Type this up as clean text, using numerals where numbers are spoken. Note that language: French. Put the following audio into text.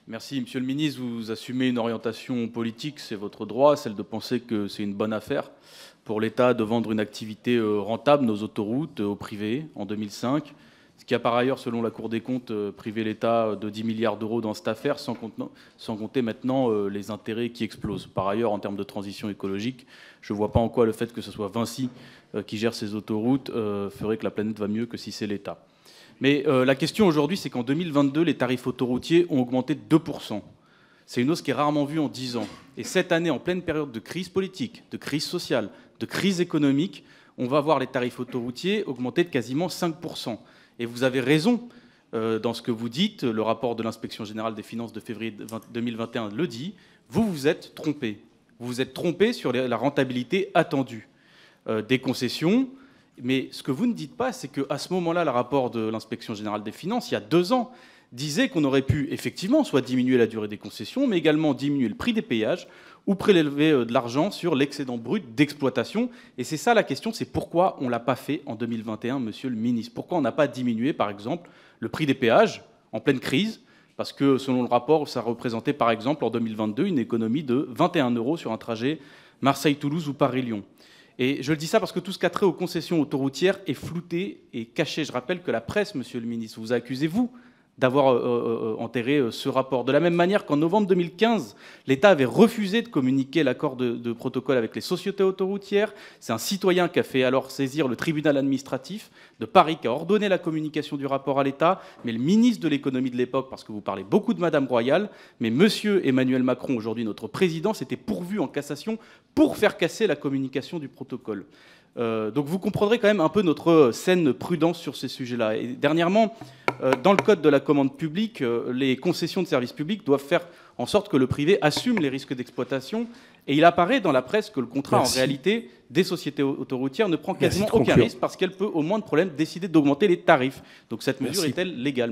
Merci, Monsieur le ministre. Vous assumez une orientation politique, c'est votre droit, celle de penser que c'est une bonne affaire pour l'État de vendre une activité rentable, nos autoroutes, au privé, en 2005. Ce qui a par ailleurs, selon la Cour des comptes, privé l'État de 10 milliards d'euros dans cette affaire, sans compter maintenant les intérêts qui explosent. Par ailleurs, en termes de transition écologique, je ne vois pas en quoi le fait que ce soit Vinci qui gère ces autoroutes ferait que la planète va mieux que si c'est l'État. Mais la question aujourd'hui, c'est qu'en 2022, les tarifs autoroutiers ont augmenté de 2%. C'est une hausse qui est rarement vue en 10 ans. Et cette année, en pleine période de crise politique, de crise sociale, de crise économique, on va voir les tarifs autoroutiers augmenter de quasiment 5%. Et vous avez raison dans ce que vous dites, le rapport de l'Inspection générale des finances de février 2021 le dit, vous vous êtes trompé. Vous vous êtes trompé sur la rentabilité attendue des concessions. Mais ce que vous ne dites pas, c'est qu'à ce moment-là, le rapport de l'Inspection générale des finances, il y a 2 ans, disait qu'on aurait pu effectivement soit diminuer la durée des concessions, mais également diminuer le prix des péages ou prélever de l'argent sur l'excédent brut d'exploitation. Et c'est ça la question, c'est pourquoi on ne l'a pas fait en 2021, monsieur le ministre. Pourquoi on n'a pas diminué, par exemple, le prix des péages en pleine crise? Parce que, selon le rapport, ça représentait, par exemple, en 2022, une économie de 21 € sur un trajet Marseille-Toulouse ou Paris-Lyon. Et je le dis ça parce que tout ce qui a trait aux concessions autoroutières est flouté et caché. Je rappelle que la presse, monsieur le ministre, vous a accusé, vous, d'avoir enterré ce rapport. De la même manière qu'en novembre 2015, l'État avait refusé de communiquer l'accord de protocole avec les sociétés autoroutières. C'est un citoyen qui a fait alors saisir le tribunal administratif de Paris, qui a ordonné la communication du rapport à l'État. Mais le ministre de l'économie de l'époque, parce que vous parlez beaucoup de Madame Royal, mais monsieur Emmanuel Macron, aujourd'hui notre président, s'était pourvu en cassation pour faire casser la communication du protocole. Donc vous comprendrez quand même un peu notre saine prudence sur ces sujets-là. Et dernièrement, dans le code de la commande publique, les concessions de services publics doivent faire en sorte que le privé assume les risques d'exploitation. Et il apparaît dans la presse que le contrat, en réalité, des sociétés autoroutières ne prend quasiment aucun risque parce qu'elle peut, au moindre problème, décider d'augmenter les tarifs. Donc cette mesure est-elle légale ?